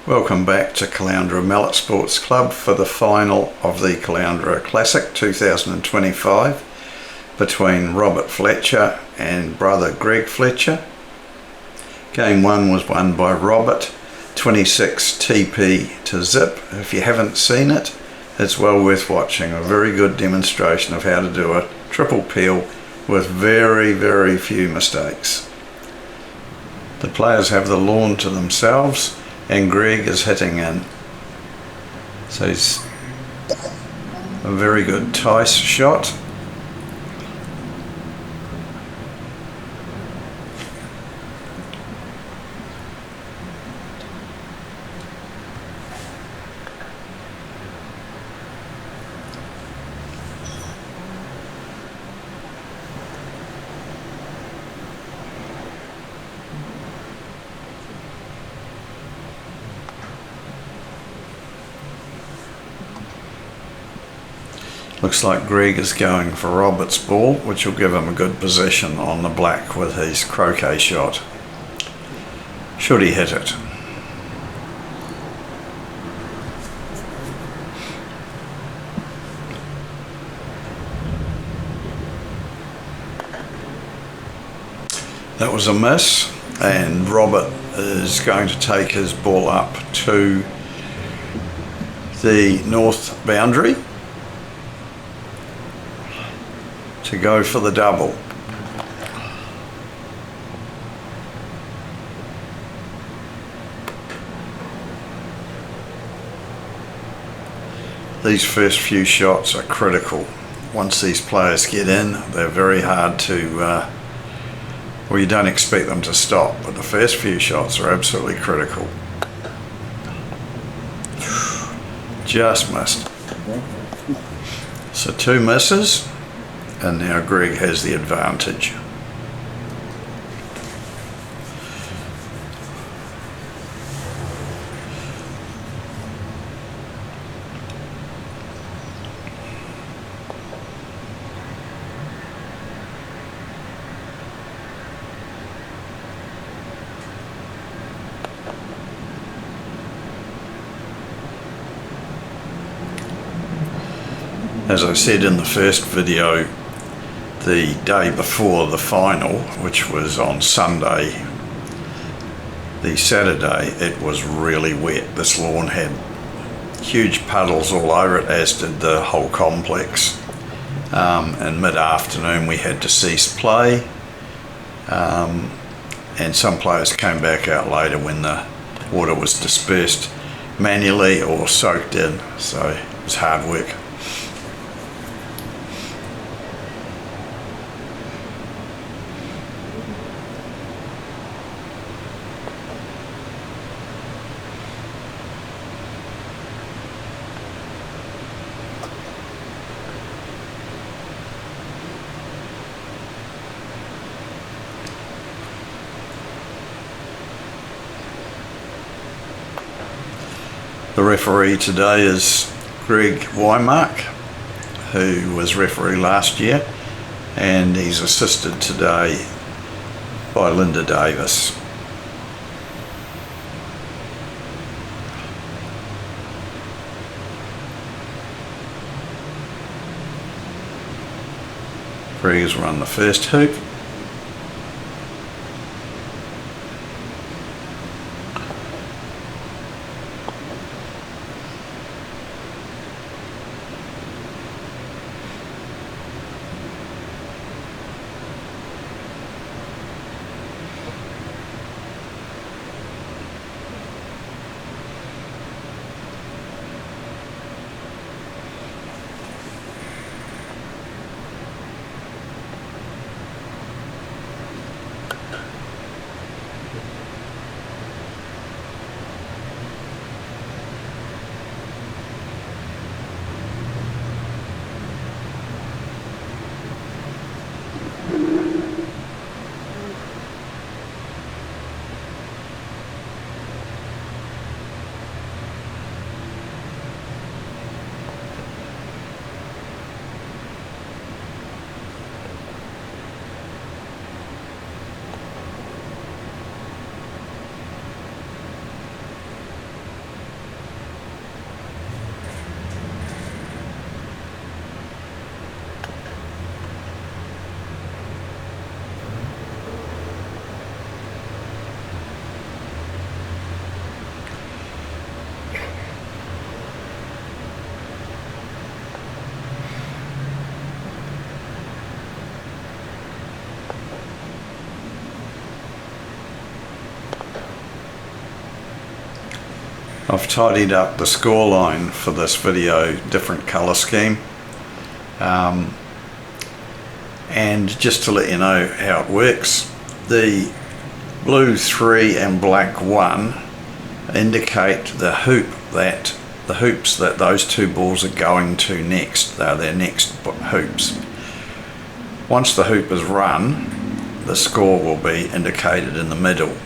Welcome back to Caloundra Mallet Sports Club for the final of the Caloundra Classic 2025 between Robert Fletcher and brother Greg Fletcher. Game 1 was won by Robert, 26 TP to zip. If you haven't seen it, it's well worth watching. A very good demonstration of how to do a triple peel with very few mistakes. The players have the lawn to themselves and Greg is hitting in. So he's a very good Tice shot. Looks like Greg is going for Robert's ball, which will give him a good position on the black with his croquet shot. Should he hit it? That was a miss, and Robert is going to take his ball up to the north boundary to go for the double. These first few shots are critical. Once these players get in, they're very hard to, well, you don't expect them to stop, but the first few shots are absolutely critical. Just missed. So 2 misses. And now Greg has the advantage. As I said in the first video, the day before the final, which was on Sunday, the Saturday, it was really wet. This lawn had huge puddles all over it, as did the whole complex. In mid-afternoon we had to cease play, and some players came back out later when the water was dispersed manually or soaked in, so it was hard work. The referee today is Greg Wymark, who was referee last year, and he's assisted today by Linda Davis. Greg has run the first hoop. I've tidied up the scoreline for this video, different colour scheme. And just to let you know how it works, the blue 3 and black 1 indicate the hoops that those two balls are going to next. They're their next hoops. Once the hoop is run, the score will be indicated in the middle.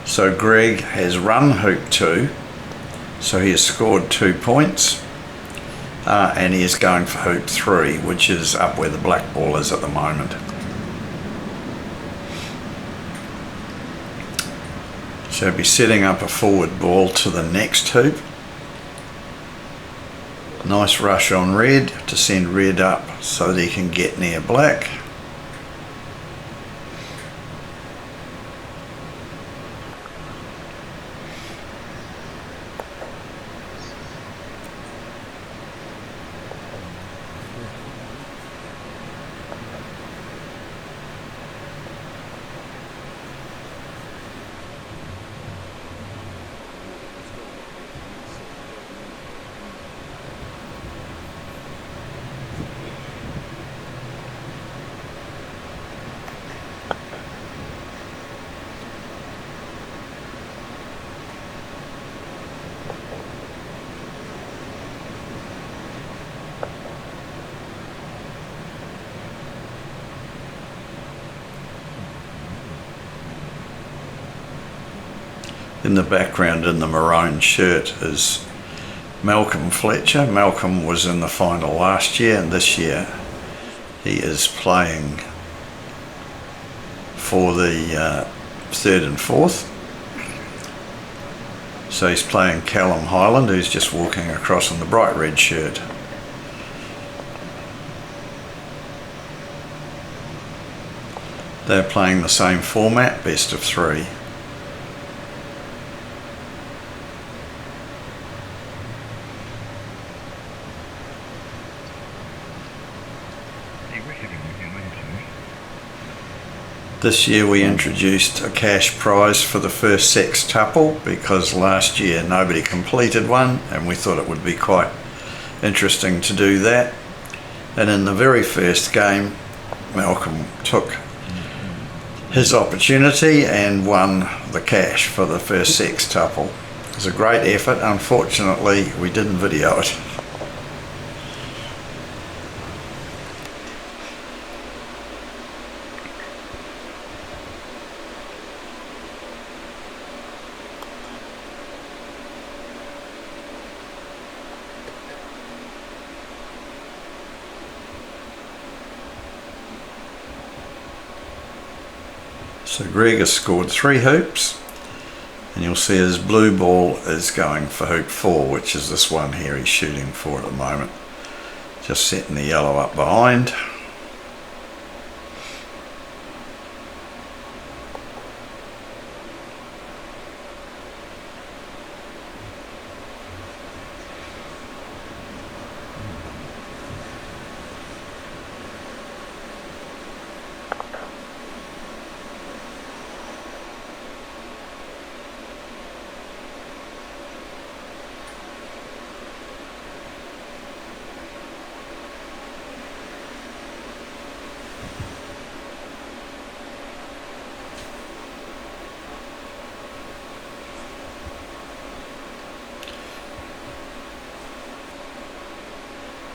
So Greg has run hoop 2, so he has scored 2 points, and he is going for hoop 3, which is up where the black ball is at the moment. So he'll be setting up a forward ball to the next hoop. Nice rush on red to send red up so that he can get near black. In the background in the maroon shirt is Malcolm Fletcher. Malcolm was in the final last year, and this year he is playing for the 3rd and 4th. So he's playing Callum Highland, who's just walking across in the bright red shirt. They're playing the same format, best of 3. This year we introduced a cash prize for the first sextuple because last year nobody completed one, and we thought it would be quite interesting to do that. And in the very first game, Malcolm took his opportunity and won the cash for the first sextuple. It was a great effort. Unfortunately, we didn't video it. So Greg has scored 3 hoops, and you'll see his blue ball is going for hoop 4, which is this one here he's shooting for at the moment. Just setting the yellow up behind.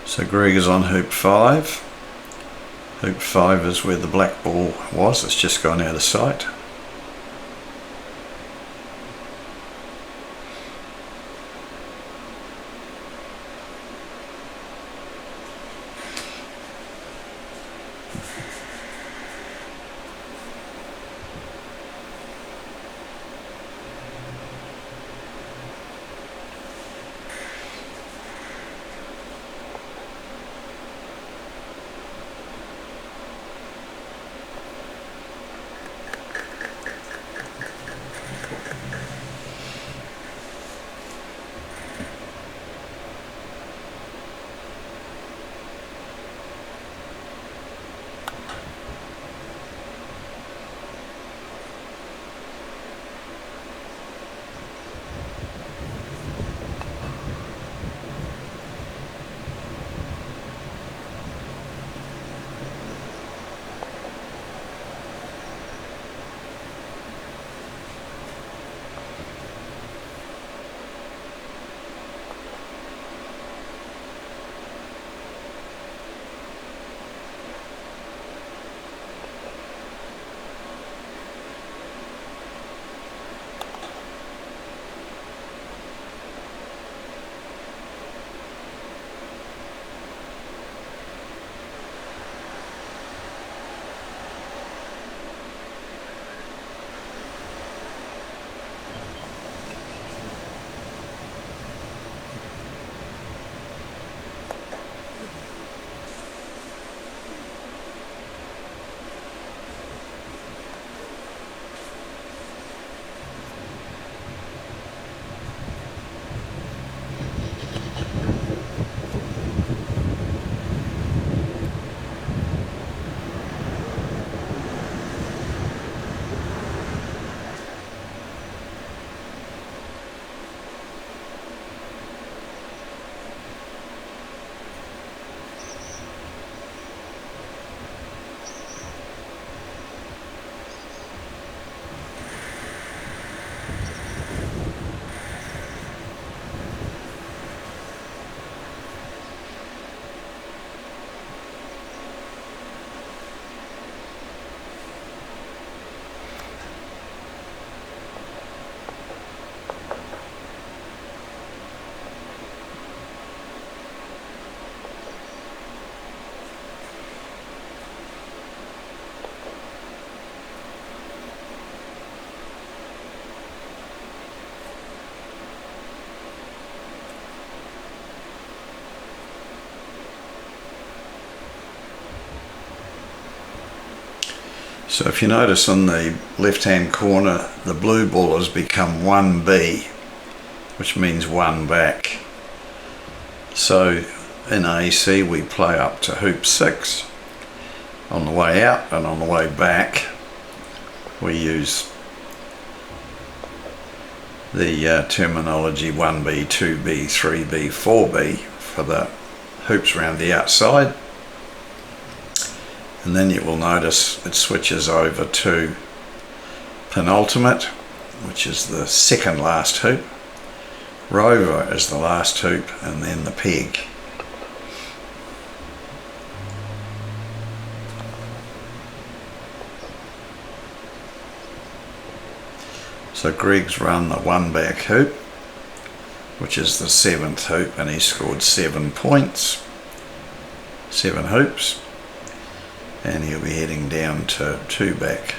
So Greg is on hoop 5. Hoop 5 is where the black ball was, it's just gone out of sight. So if you notice in the left hand corner, the blue ball has become 1B, which means 1 back. So in AC we play up to hoop 6 on the way out, and on the way back we use the terminology 1B, 2B, 3B, 4B for the hoops around the outside. And then you will notice it switches over to penultimate, which is the second last hoop. Rover is the last hoop, and then the peg. So Greg's run the 1 back hoop, which is the 7th hoop, and he scored 7 points, 7 hoops, and he'll be heading down to 2 back.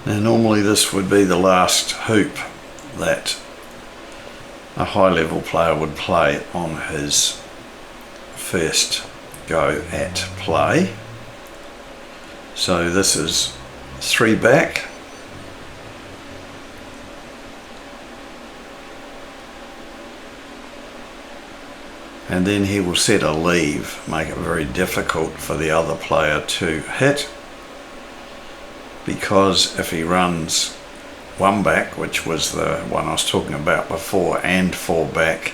Now normally this would be the last hoop that a high level player would play on his first go at play. So this is 3 back, and then he will set a leave, make it very difficult for the other player to hit, because if he runs 1 back, which was the one I was talking about before, and 4 back,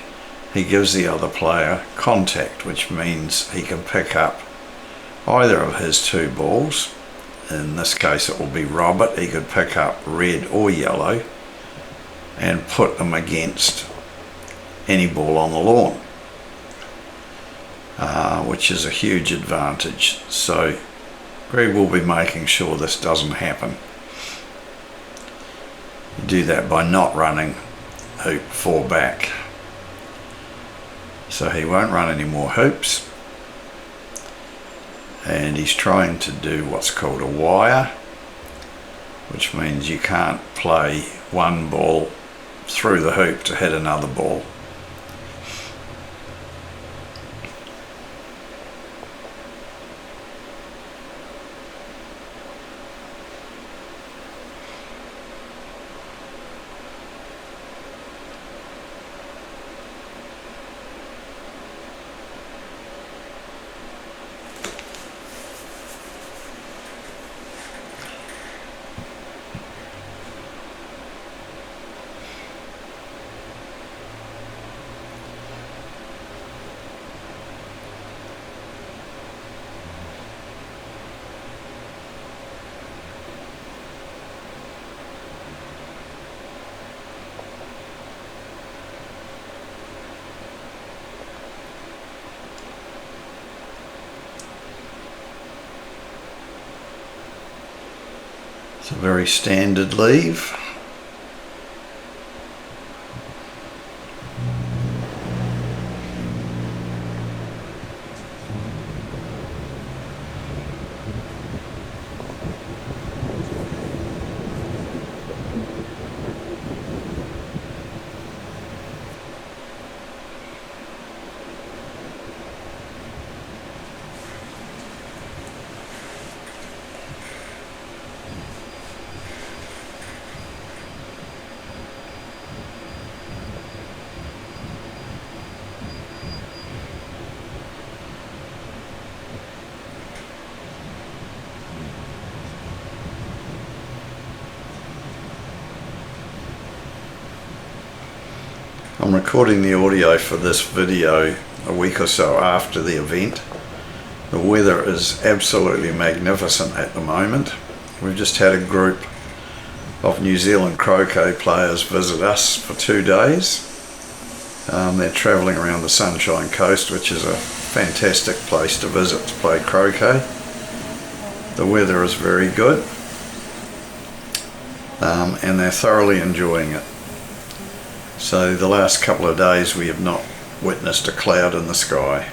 he gives the other player contact, which means he can pick up either of his 2 balls. In this case it will be Robert. He could pick up red or yellow and put them against any ball on the lawn, which is a huge advantage. So Greg will be making sure this doesn't happen. You do that by not running hoop 4 back. So he won't run any more hoops, and he's trying to do what's called a wire, which means you can't play one ball through the hoop to hit another ball. It's a very standard leave. I'm recording the audio for this video a week or so after the event. The weather is absolutely magnificent at the moment. We've just had a group of New Zealand croquet players visit us for 2 days. They're travelling around the Sunshine Coast, which is a fantastic place to visit to play croquet. The weather is very good, and they're thoroughly enjoying it. So the last couple of days we have not witnessed a cloud in the sky.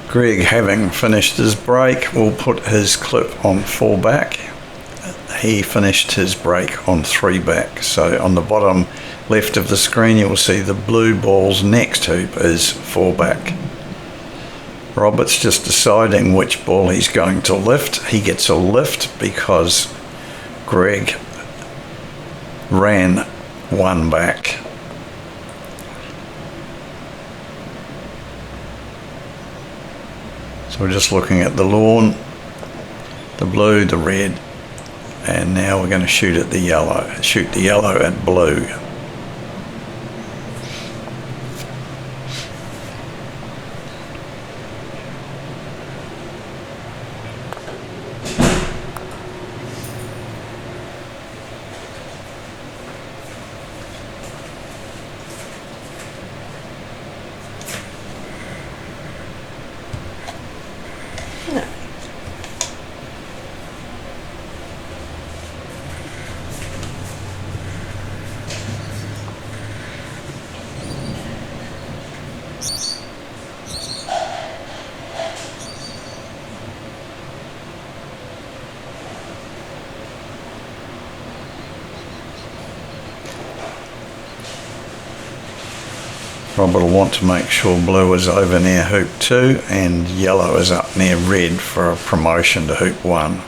Greg, having finished his break, will put his clip on 4 back. He finished his break on 3 back. So on the bottom left of the screen you will see the blue ball's next hoop is 4 back. Robert's just deciding which ball he's going to lift. He gets a lift because Greg ran 1 back. So we're just looking at the lawn, the blue, the red, and now we're going to shoot at the yellow. Shoot the yellow at blue. Robert will want to make sure blue is over near hoop 2 and yellow is up near red for a promotion to hoop 1.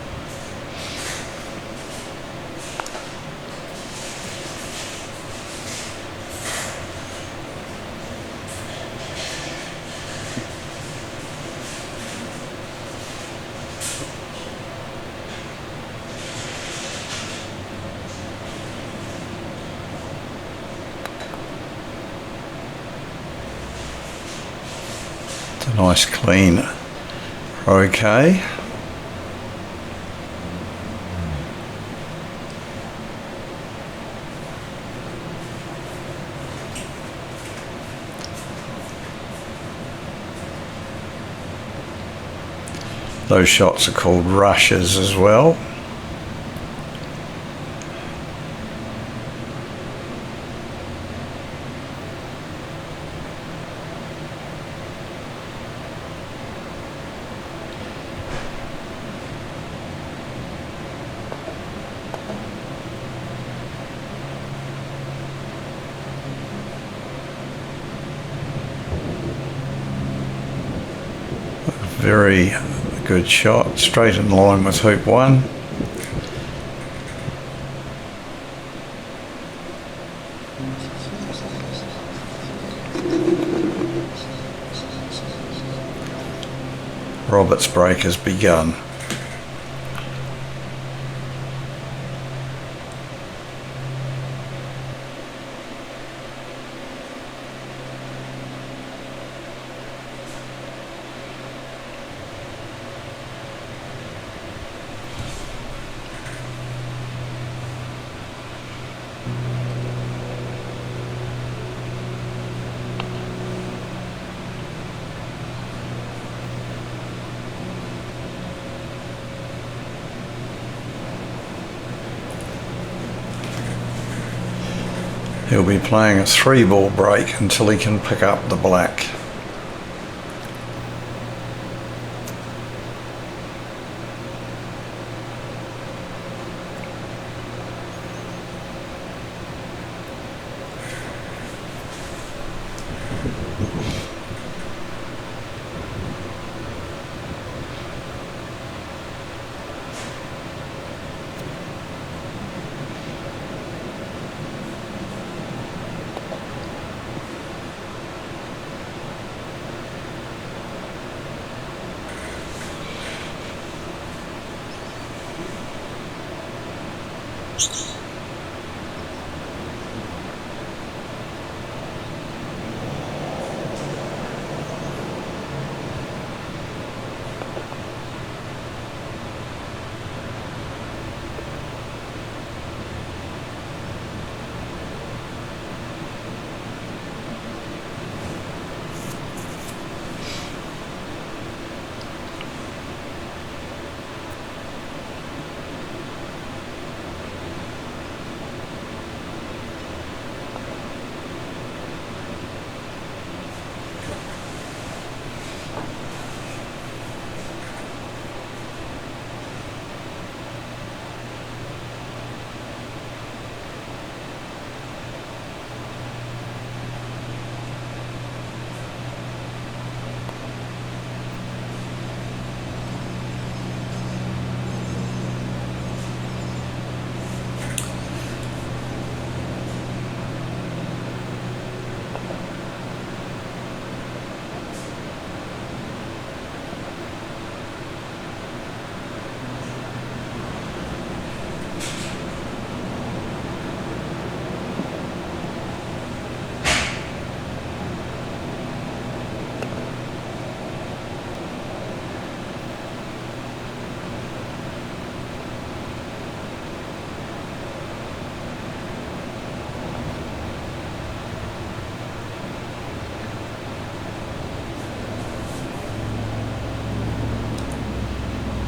A nice clean croquet. Those shots are called rushes as well. Very good shot, straight in line with hoop 1. Robert's break has begun. He'll be playing a 3-ball break until he can pick up the black.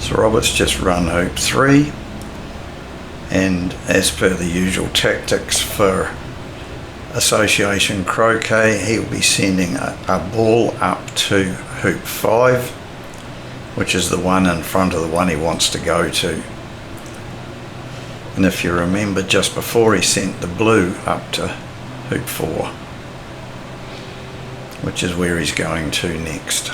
So Robert's just run hoop 3, and as per the usual tactics for association croquet, he'll be sending a ball up to hoop 5, which is the one in front of the one he wants to go to. And if you remember, just before he sent the blue up to hoop 4, which is where he's going to next.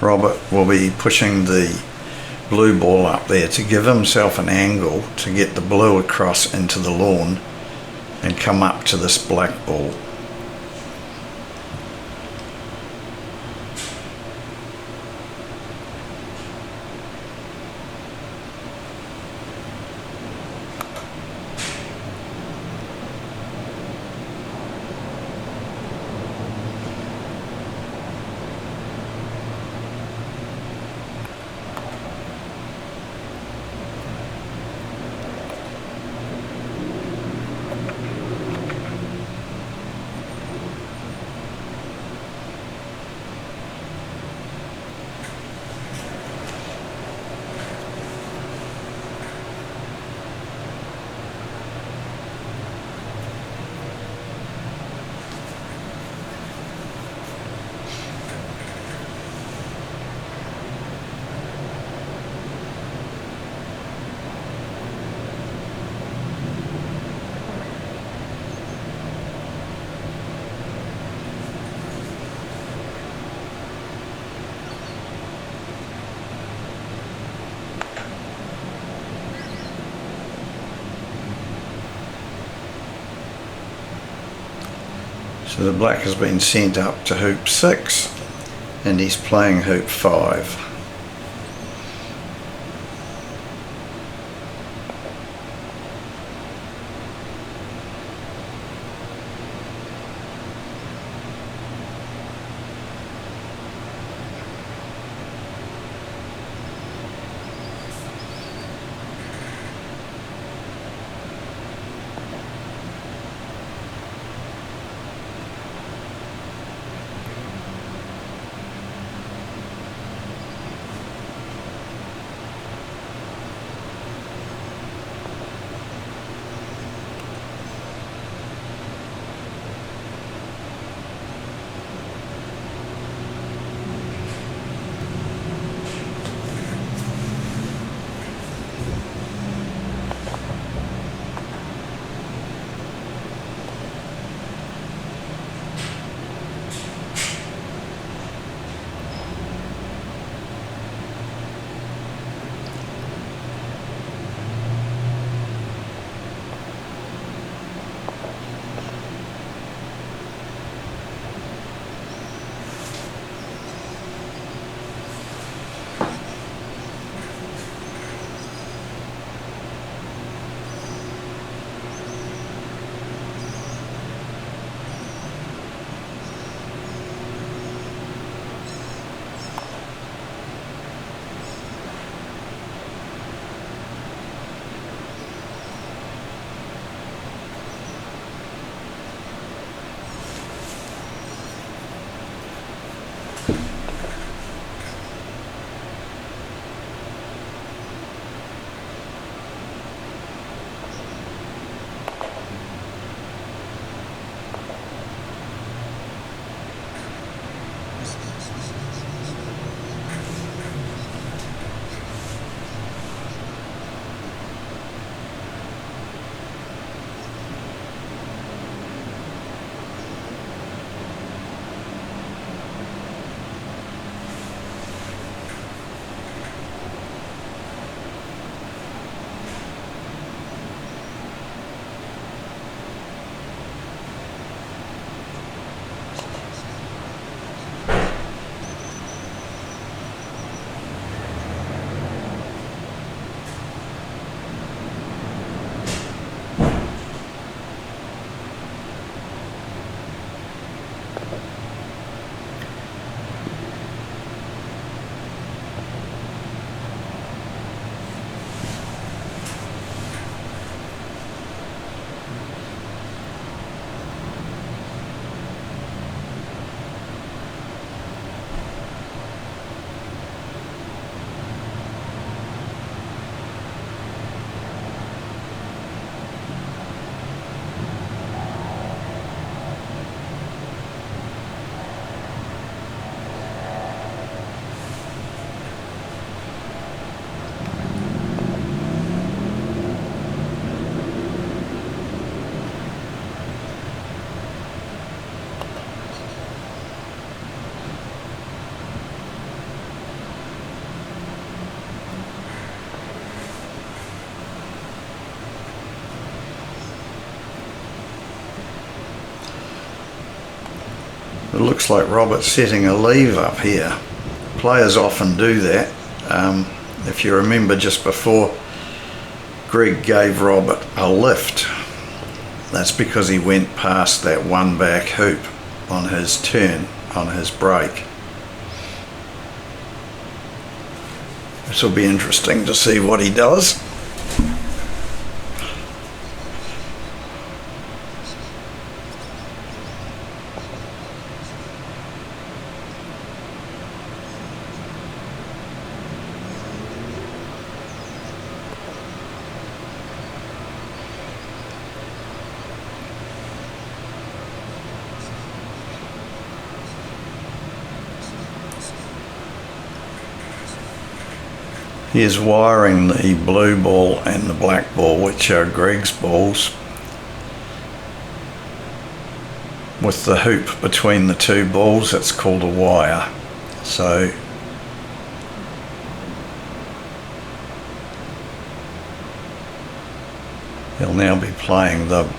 Robert will be pushing the blue ball up there to give himself an angle to get the blue across into the lawn and come up to this black ball. So the black has been sent up to hoop 6 and he's playing hoop 5. looks like Robert's setting a leave up here. Players often do that. If you remember, just before, Greg gave Robert a lift. That's because he went past that one back hoop on his turn, on his break. This will be interesting to see what he does. He is wiring the blue ball and the black ball, which are Greg's balls, with the hoop between the two balls. It's called a wire. So he'll now be playing the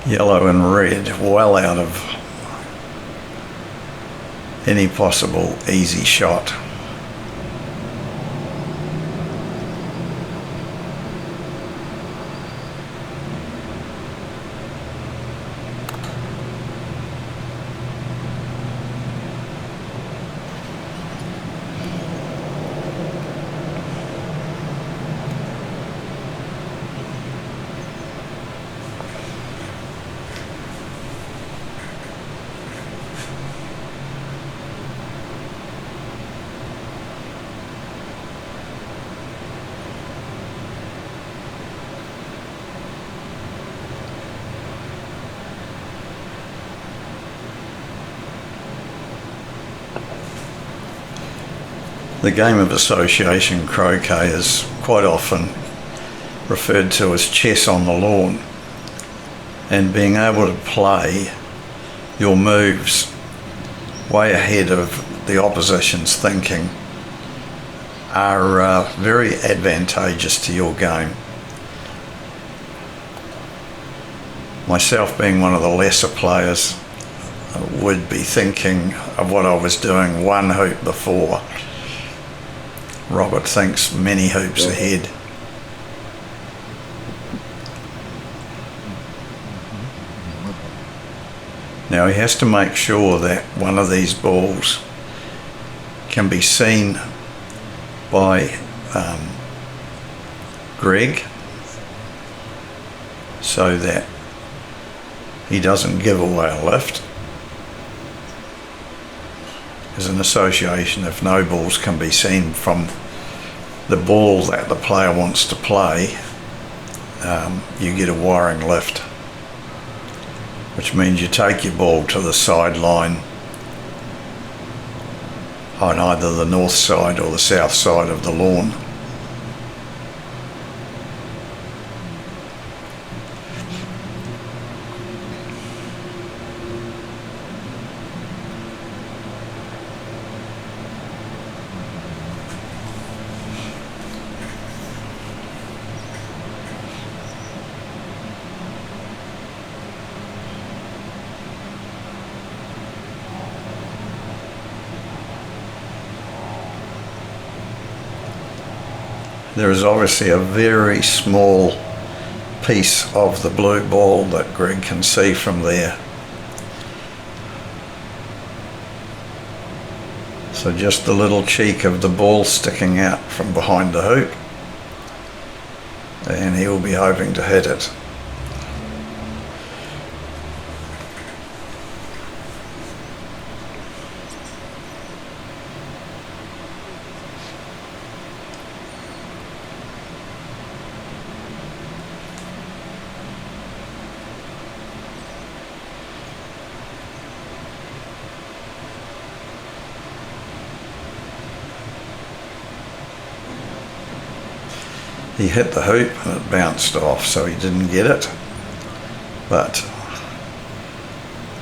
yellow and red well out of any possible easy shot. The game of association croquet is quite often referred to as chess on the lawn, and being able to play your moves way ahead of the opposition's thinking are very advantageous to your game. Myself, being one of the lesser players, would be thinking of what I was doing one hoop before. Robert thinks many hoops ahead. Now he has to make sure that one of these balls can be seen by Greg, so that he doesn't give away a lift. As an association, if no balls can be seen from the ball that the player wants to play, you get a wiring lift, which means you take your ball to the sideline on either the north side or the south side of the lawn. There is obviously a very small piece of the blue ball that Greg can see from there. So just the little cheek of the ball sticking out from behind the hoop, and he will be hoping to hit it. He hit the hoop and it bounced off, so he didn't get it. But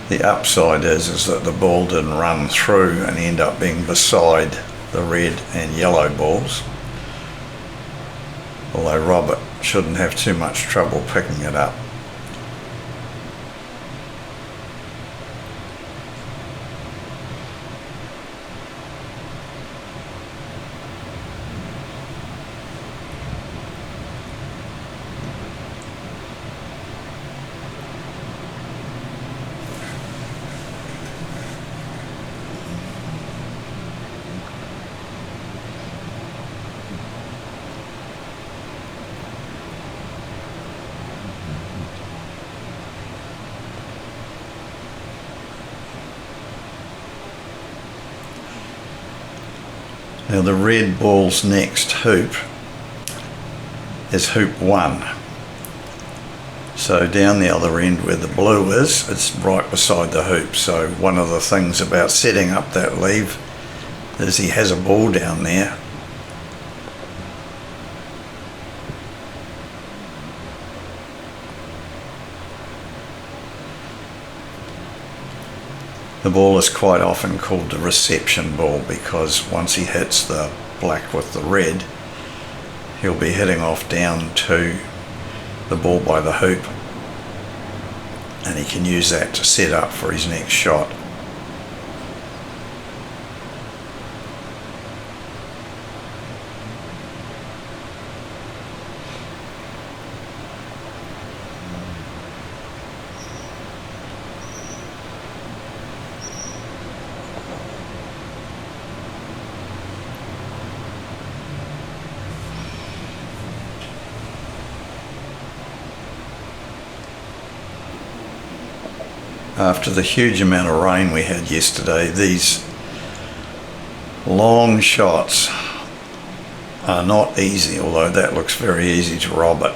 the upside is that the ball didn't run through and end up being beside the red and yellow balls. Although Robert shouldn't have too much trouble picking it up. Now the red ball's next hoop is hoop 1. So down the other end where the blue is, it's right beside the hoop. So one of the things about setting up that leave is he has a ball down there. The ball is quite often called the reception ball because once he hits the black with the red, he'll be hitting off down to the ball by the hoop, and he can use that to set up for his next shot. After the huge amount of rain we had yesterday, these long shots are not easy, although that looks very easy to rob it.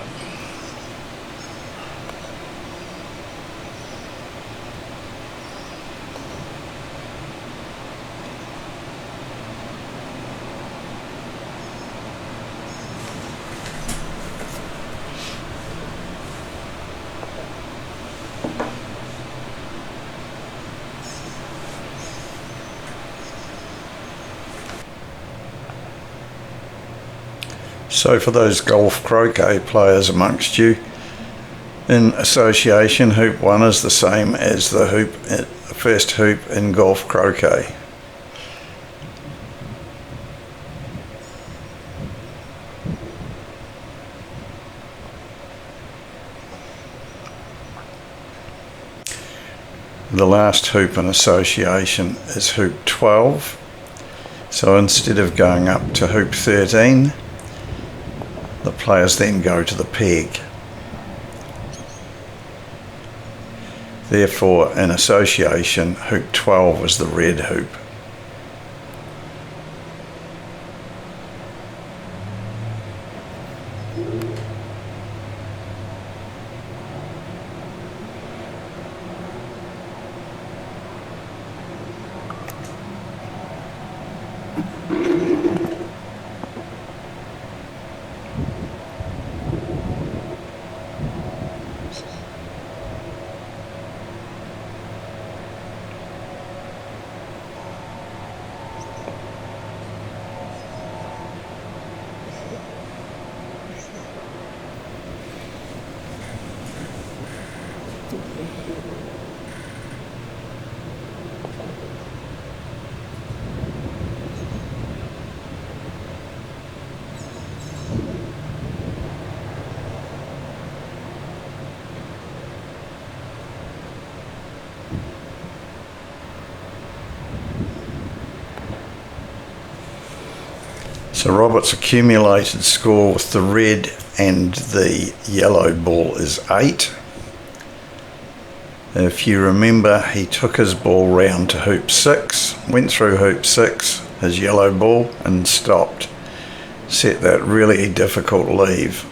So for those golf croquet players amongst you, in association, hoop 1 is the same as the first hoop in golf croquet. The last hoop in association is hoop 12. So instead of going up to hoop 13, the players then go to the peg. Therefore, in association, hoop 12 is the red hoop. So Robert's accumulated score with the red and the yellow ball is 8. If you remember, he took his ball round to hoop 6, went through hoop 6, his yellow ball, and stopped. Set that really difficult leave.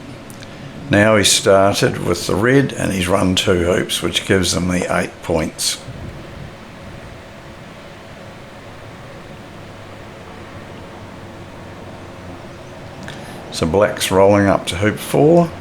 Now he started with the red and he's run 2 hoops, which gives him the 8 points. So black's rolling up to hoop 4.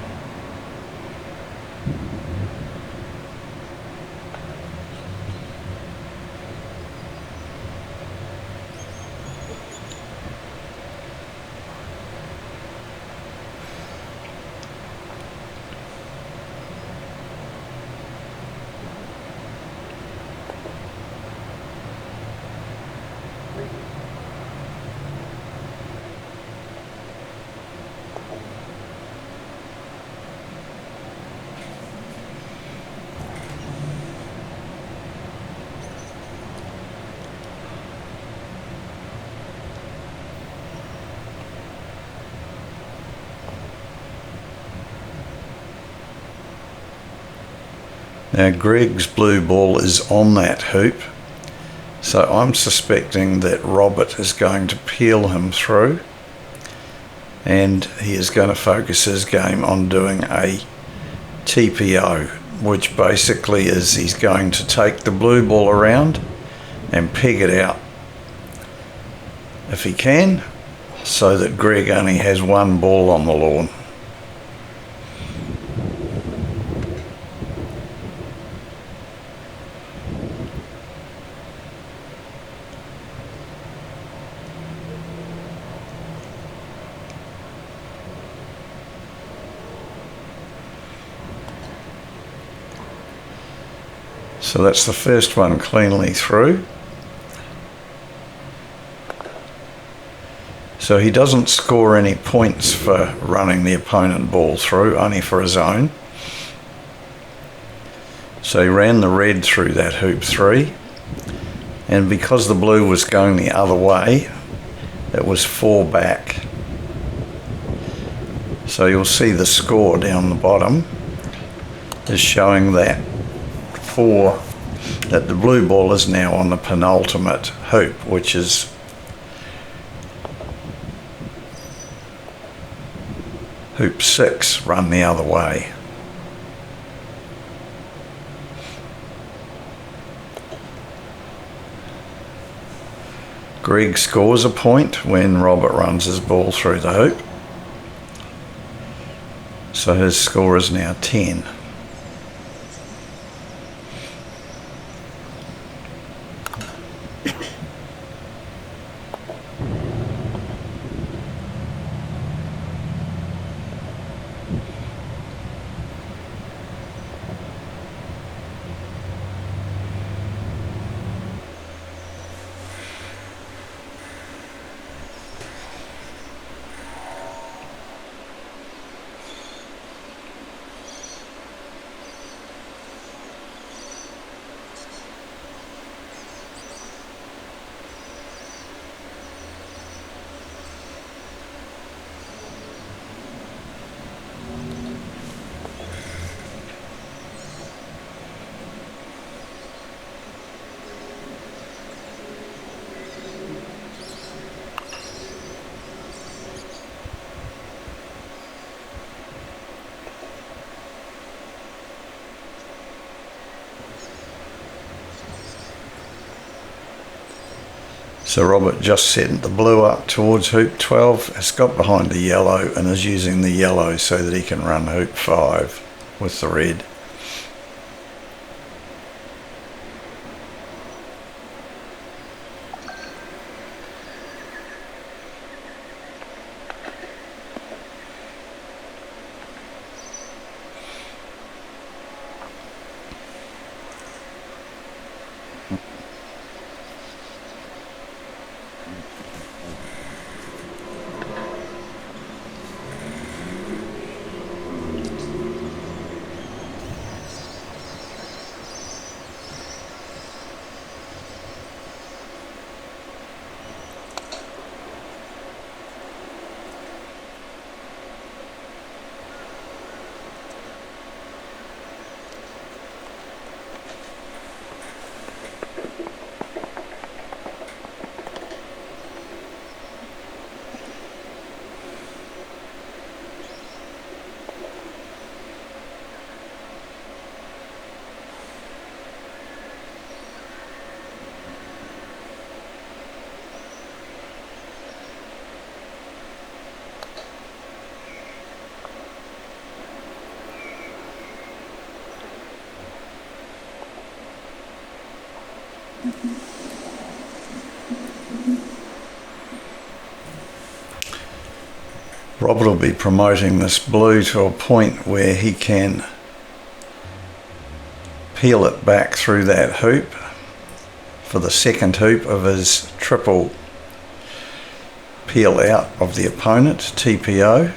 Now Greg's blue ball is on that hoop, So I'm suspecting that Robert is going to peel him through, and he is going to focus his game on doing a TPO, which basically is he's going to take the blue ball around and peg it out if he can, so that Greg only has one ball on the lawn. So that's the first one cleanly through. So he doesn't score any points for running the opponent ball through, only for his own. So he ran the red through that hoop 3, and because the blue was going the other way, it was 4 back. So you'll see the score down the bottom is showing that that the blue ball is now on the penultimate hoop, which is hoop 6, run the other way. Greg scores a point when Robert runs his ball through the hoop. So his score is now 10. So Robert just sent the blue up towards hoop 12, has got behind the yellow and is using the yellow so that he can run hoop 5 with the red. Robert will be promoting this blue to a point where he can peel it back through that hoop for the second hoop of his triple peel out of the opponent, TPO.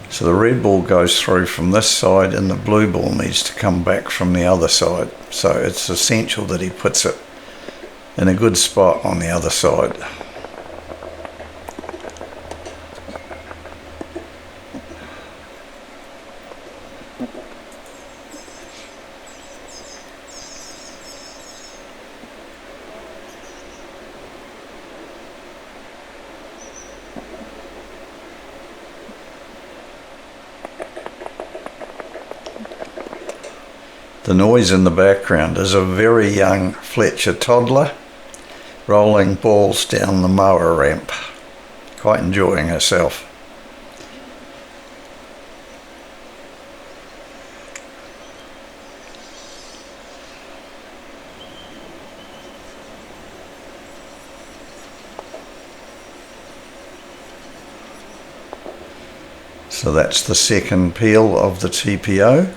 So the red ball goes through from this side and the blue ball needs to come back from the other side. So it's essential that he puts it in a good spot on the other side. The noise in the background is a very young Fletcher toddler rolling balls down the mower ramp, quite enjoying herself. So that's the second peel of the TPO.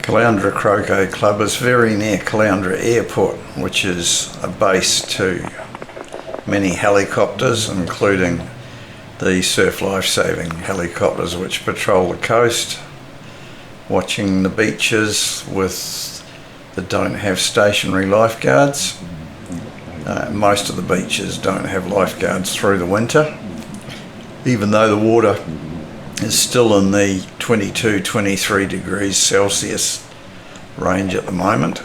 Caloundra Croquet Club is very near Caloundra Airport, which is a base to many helicopters, including the surf life-saving helicopters which patrol the coast, watching the beaches that don't have stationary lifeguards. Most of the beaches don't have lifeguards through the winter, even though the water is still in the 22-23 degrees Celsius range at the moment.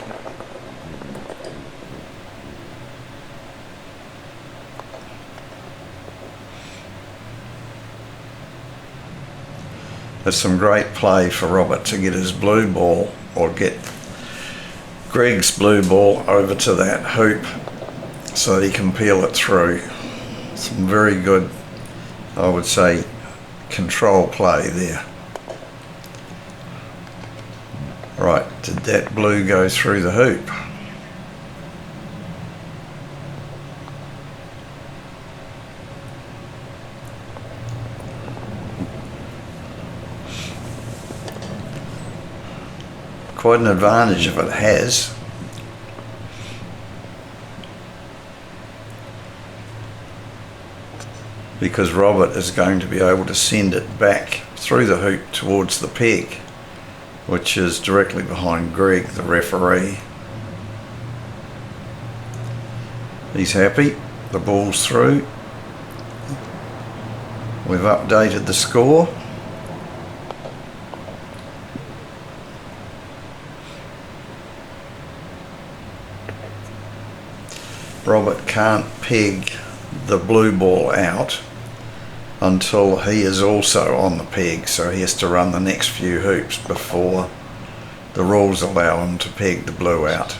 It's some great play for Robert to get his blue ball, or get Greg's blue ball, over to that hoop so that he can peel it through. Some very good, I would say, control play there. Right, did that blue go through the hoop? Quite an advantage if it has. Because Robert is going to be able to send it back through the hoop towards the peg, which is directly behind Greg, the referee. He's happy, the ball's through. We've updated the score. Robert can't peg the blue ball out until he is also on the peg, so he has to run the next few hoops before the rules allow him to peg the blue out.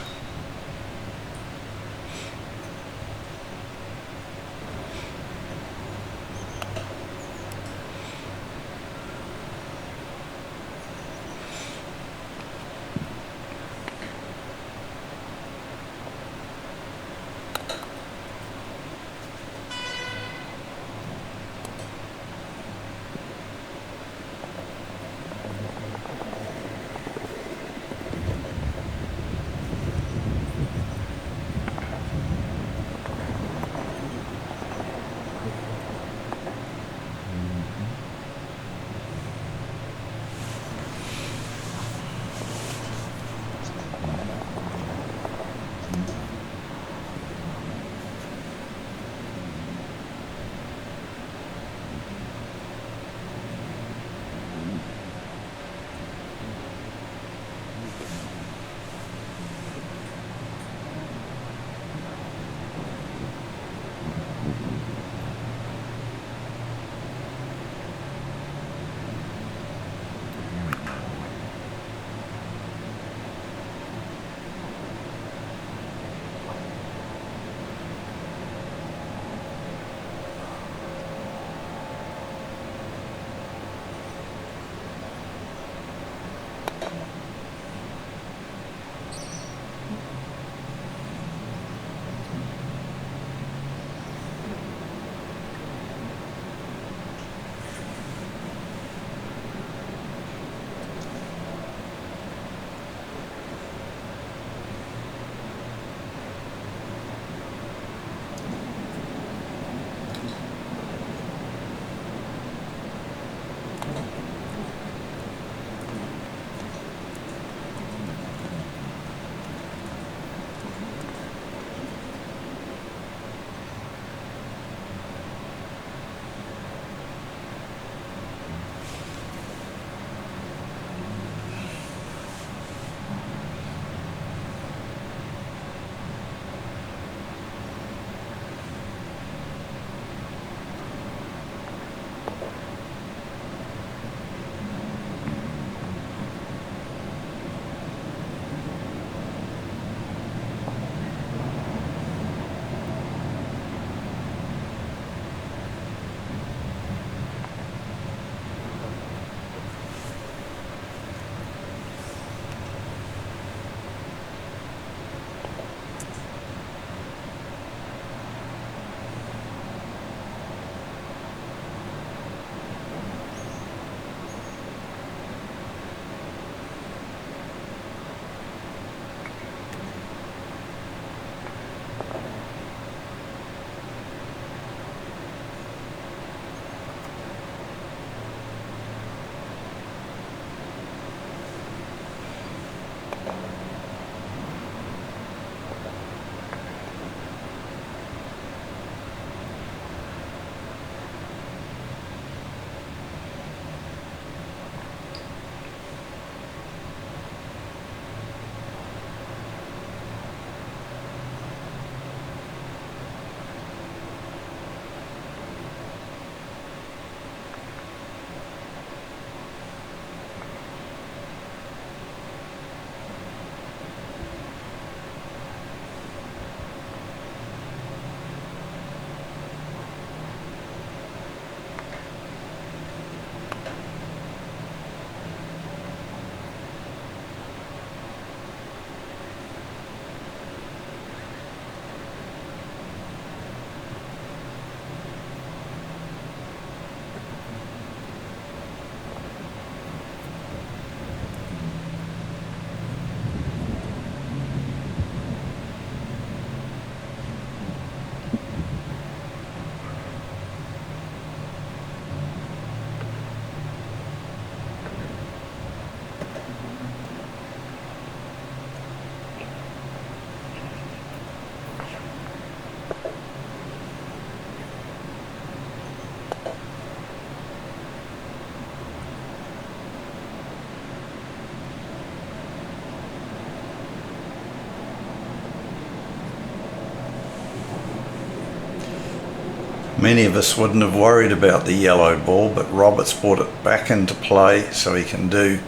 Many of us wouldn't have worried about the yellow ball, but Robert's brought it back into play so he can do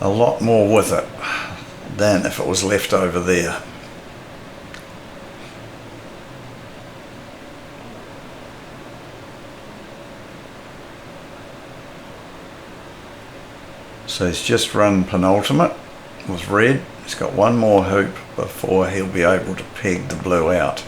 a lot more with it than if it was left over there. So he's just run penultimate with red. He's got one more hoop before he'll be able to peg the blue out.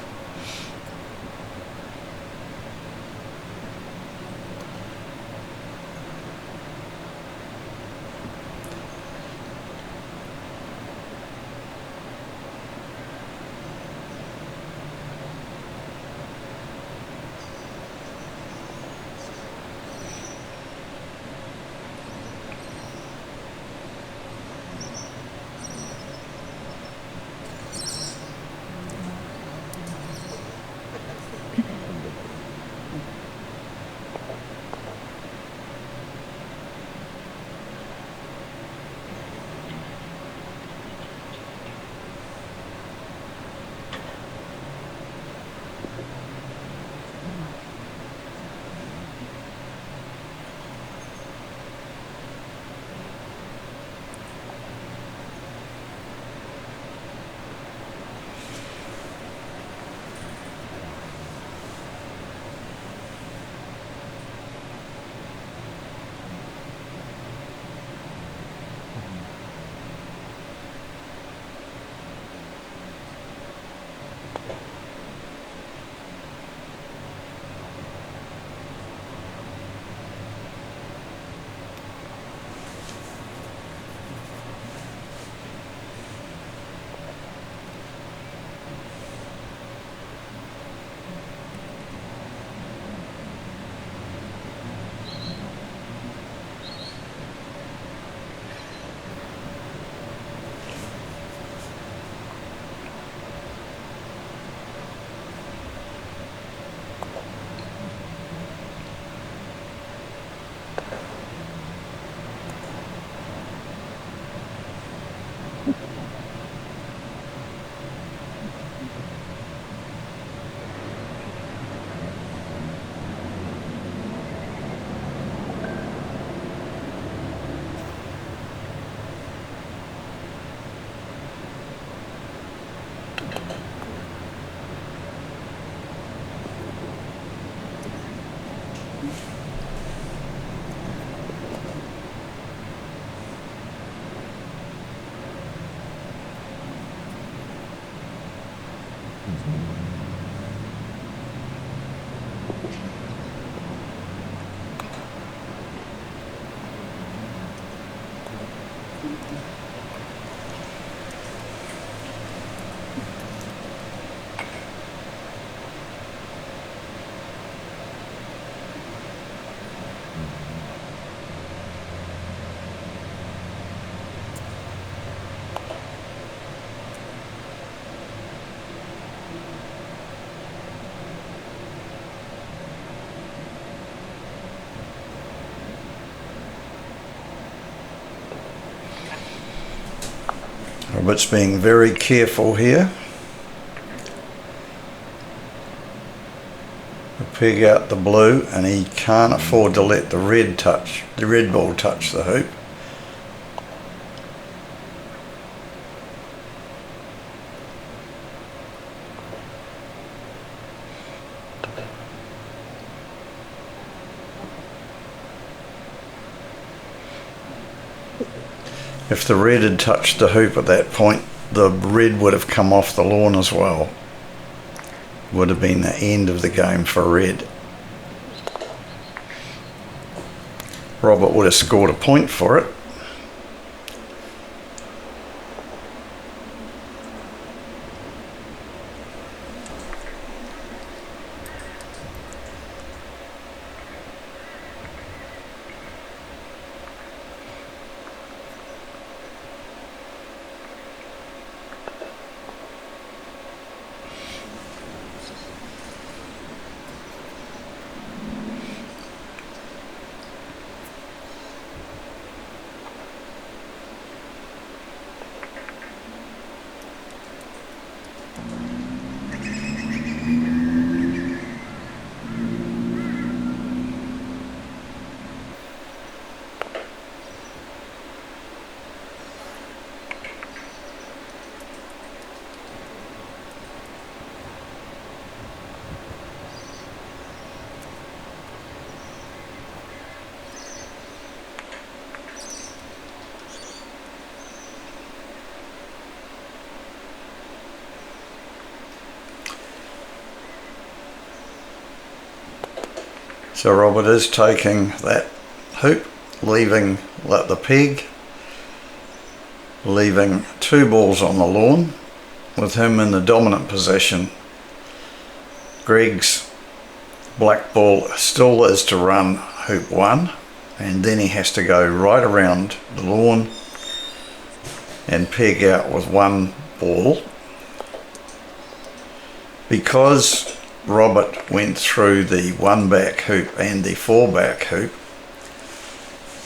Robert's being very careful here. He'll peg out the blue, and he can't afford to let the red ball touch the hoop. If the red had touched the hoop at that point, the red would have come off the lawn as well. Would have been the end of the game for red. Robert would have scored a point for it. So Robert is taking that hoop, leaving the peg, leaving 2 balls on the lawn with him in the dominant position. Greg's black ball still is to run hoop 1, and then he has to go right around the lawn and peg out with 1 ball. Because Robert went through the 1 back hoop and the 4 back hoop,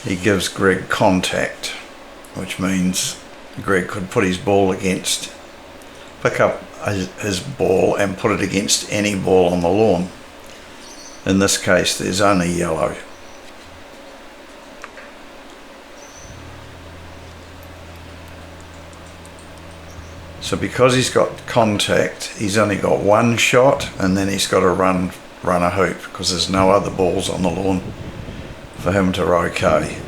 he gives Greg contact, which means Greg could put his ball against, pick up his ball and put it against any ball on the lawn. In this case there's only yellow. So because he's got contact, he's only got 1 shot, and then he's got to run a hoop because there's no other balls on the lawn for him to okay.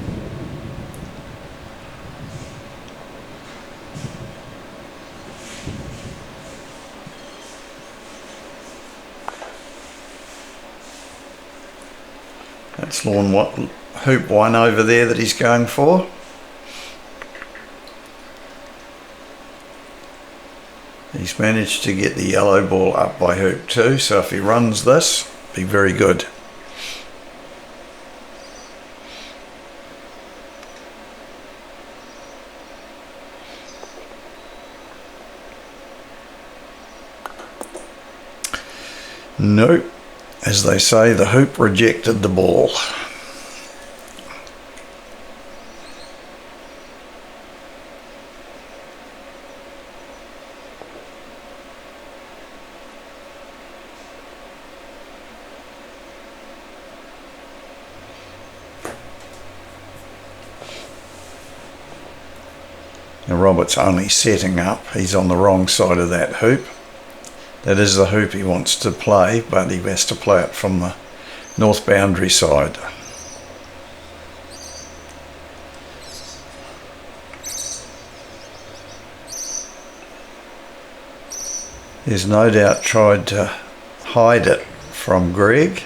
That's hoop 1 over there that he's going for. He's managed to get the yellow ball up by hoop 2, so if he runs this, be very good. Nope. As they say, the hoop rejected the ball. Now Robert's only setting up, he's on the wrong side of that hoop. That is the hoop he wants to play, but he has to play it from the north boundary side. He's no doubt tried to hide it from Greg,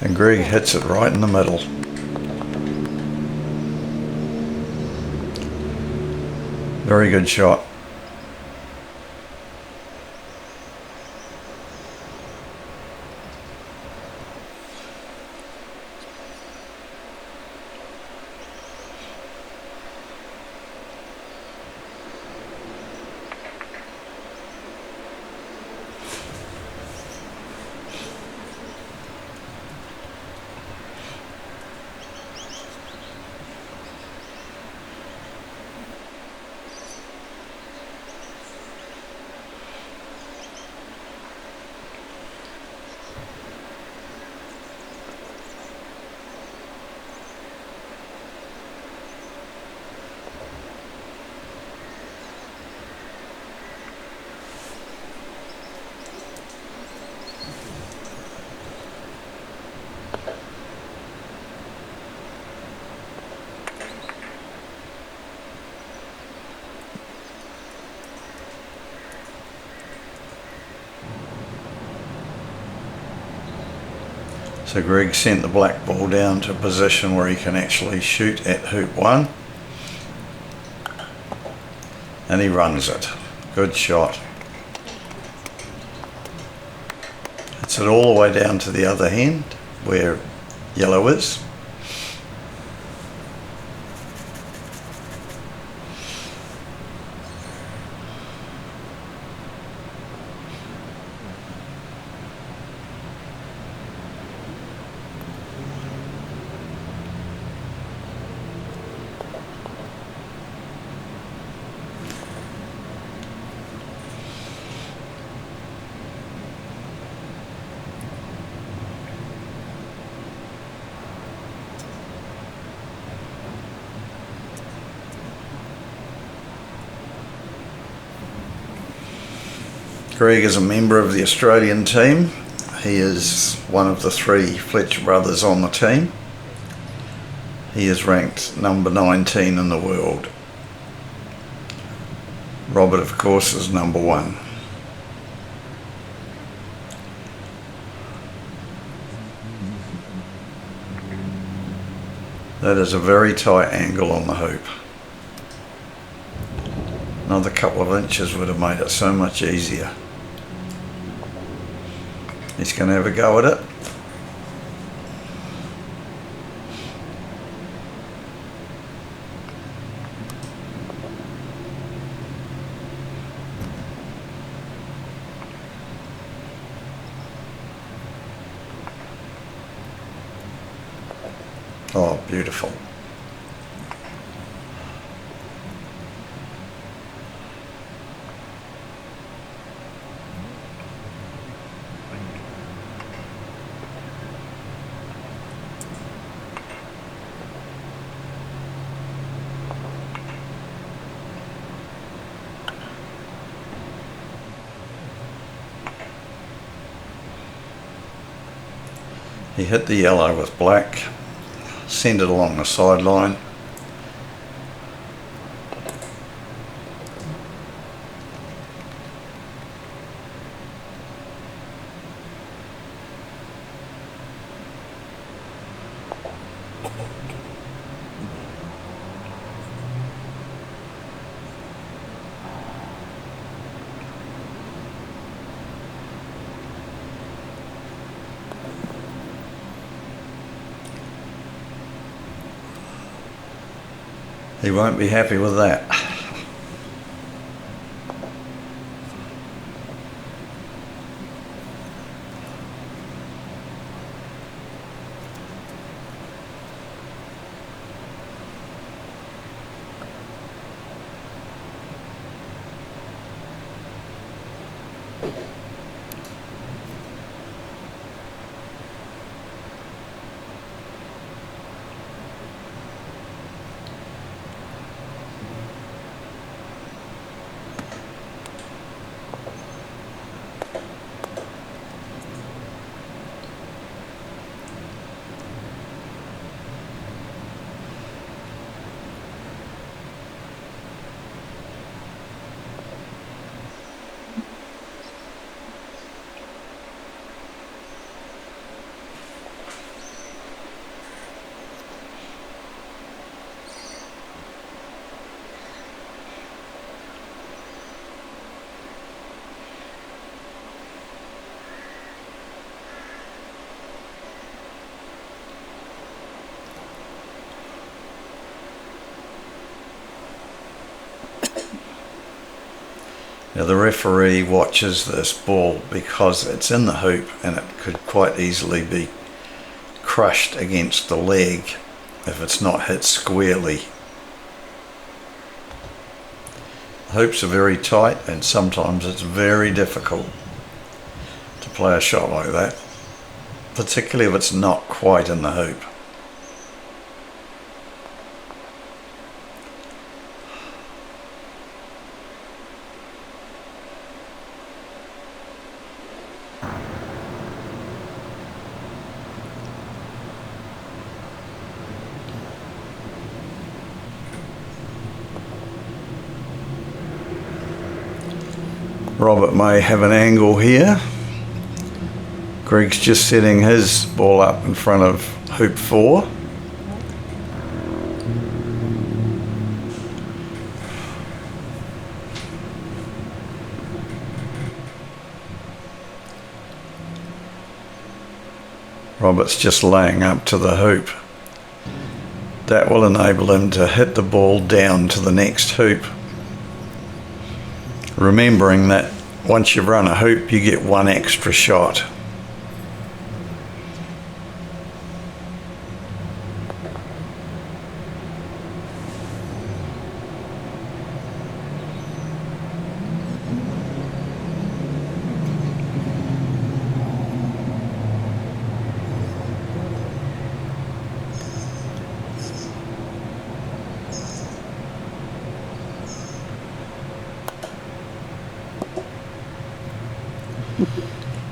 and Greg hits it right in the middle. Very good shot. So Greg sent the black ball down to a position where he can actually shoot at hoop 1, and he runs it. Good shot. Hits it all the way down to the other end where yellow is. Greg is a member of the Australian team. He is one of the 3 Fletcher brothers on the team. He is ranked number 19 in the world. Robert, of course, is number 1. That is a very tight angle on the hoop. Another couple of inches would have made it so much easier. He's going to have a go at it. Oh, beautiful. He hit the yellow with black, sent it along the sideline. He won't be happy with that. Now the referee watches this ball because it's in the hoop and it could quite easily be crushed against the leg if it's not hit squarely. The hoops are very tight and sometimes it's very difficult to play a shot like that, particularly if it's not quite in the hoop. Robert may have an angle here. Greg's just setting his ball up in front of hoop 4. Robert's just laying up to the hoop. That will enable him to hit the ball down to the next hoop. Remembering that once you run a hoop, you get one extra shot.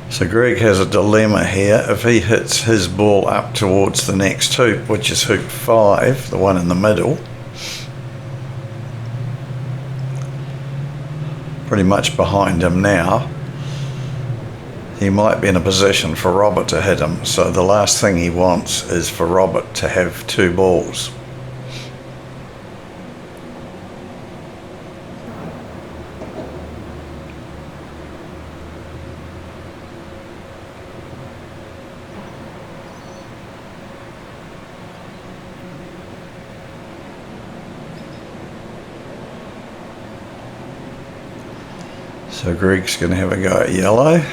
So Greg has a dilemma here. If he hits his ball up towards the next hoop, which is hoop 5, the one in the middle, pretty much behind him now, he might be in a position for Robert to hit him. So the last thing he wants is for Robert to have 2 balls. So Greg's going to have a go at yellow.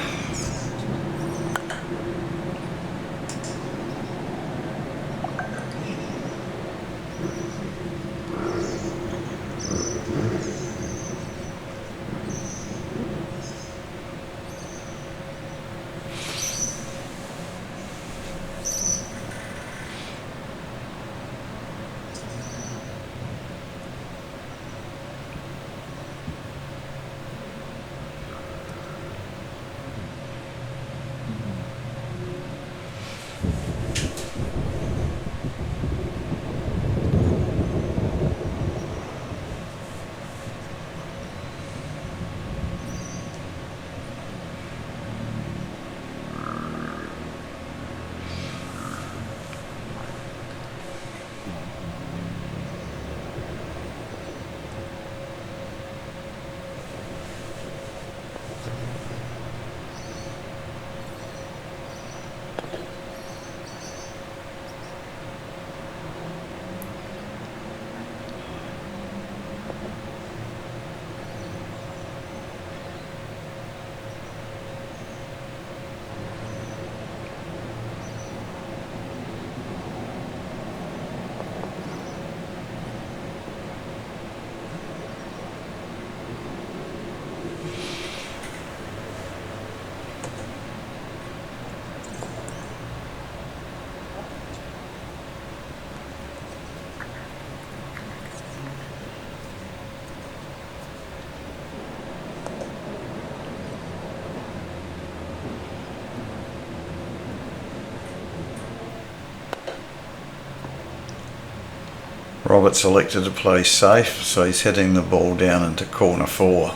Robert selected to play safe, so he's hitting the ball down into corner 4,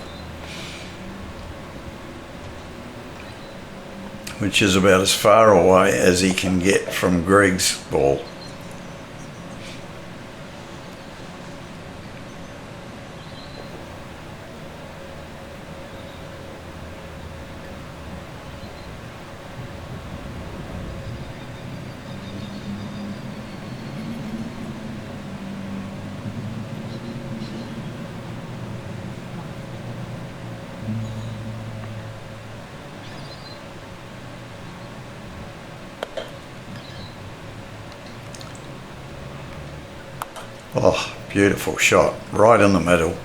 which is about as far away as he can get from Greg's ball. Oh, beautiful shot, right in the middle.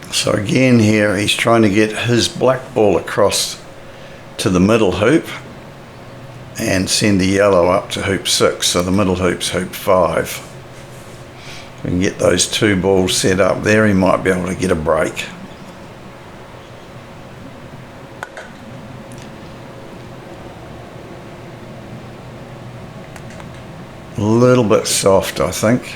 So again here he's trying to get his black ball across to the middle hoop and send the yellow up to hoop 6, so the middle hoop's hoop 5. If we can get those 2 balls set up there, he might be able to get a break. A little bit soft, I think.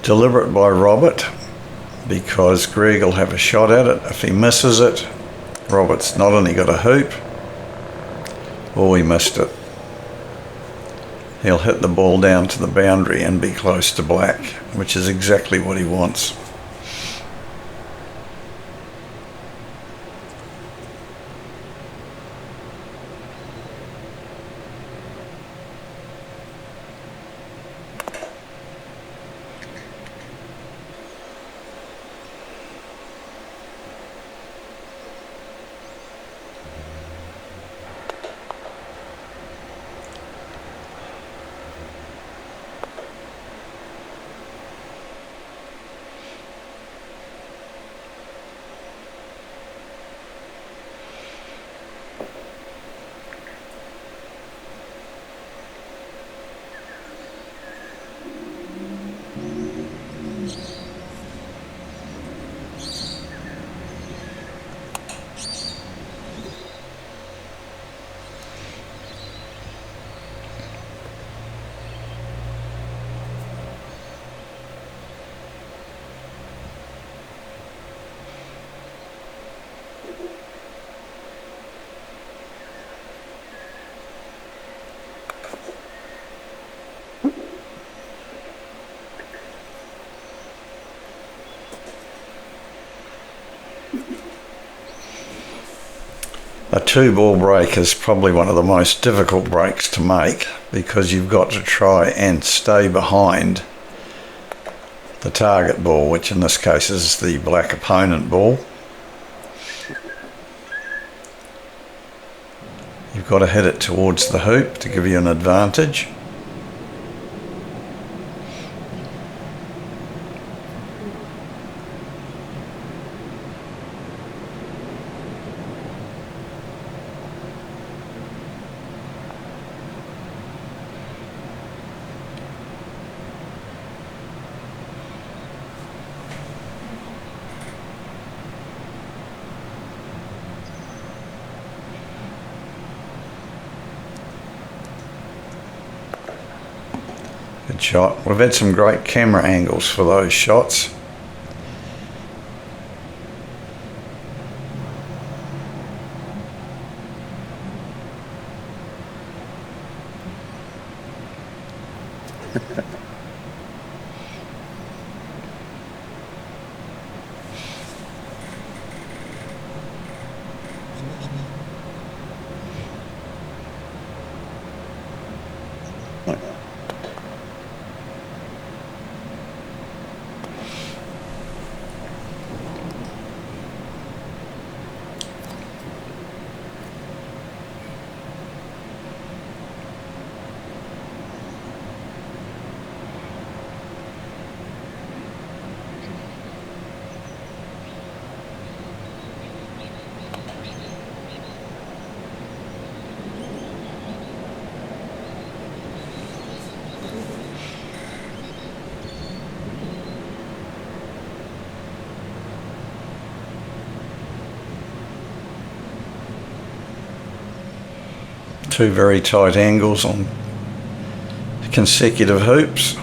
Deliberate by Robert, because Greg will have a shot at it. If he misses it, Robert's not only got a hoop, or he missed it. He'll hit the ball down to the boundary and be close to black, which is exactly what he wants. A 2-ball break is probably one of the most difficult breaks to make, because you've got to try and stay behind the target ball, which in this case is the black opponent ball. You've got to hit it towards the hoop to give you an advantage. Good shot. We've had some great camera angles for those shots. Two very tight angles on consecutive hoops.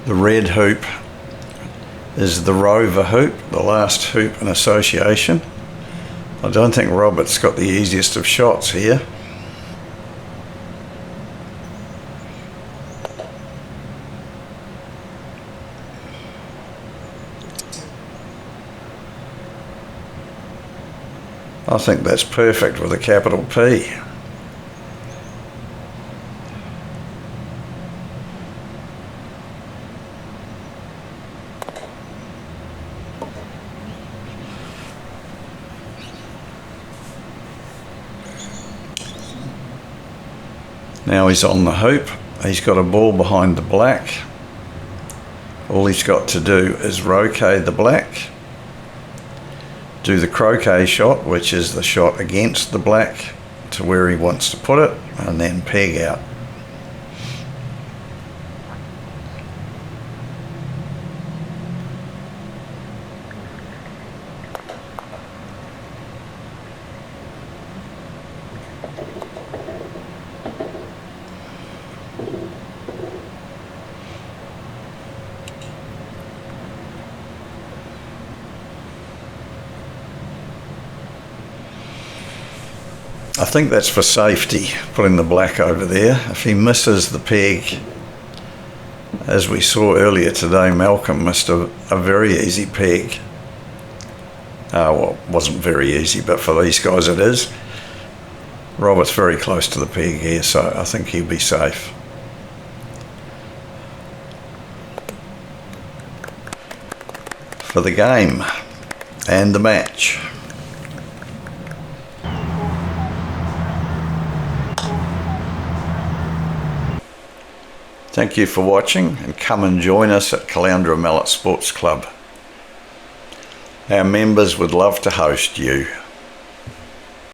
The red hoop is the rover hoop, the last hoop in association. I don't think Robert's got the easiest of shots here. I think that's perfect with a capital P. Now he's on the hoop. He's got a ball behind the black. All he's got to do is roquet the black, do the croquet shot, which is the shot against the black to where he wants to put it, and then peg out. I think that's for safety, putting the black over there. If he misses the peg, as we saw earlier today, Malcolm missed a very easy peg. Well, it wasn't very easy, but for these guys it is. Robert's very close to the peg here, so I think he'll be safe. For the game and the match. Thank you for watching, and come and join us at Caloundra Mallet Sports Club. Our members would love to host you.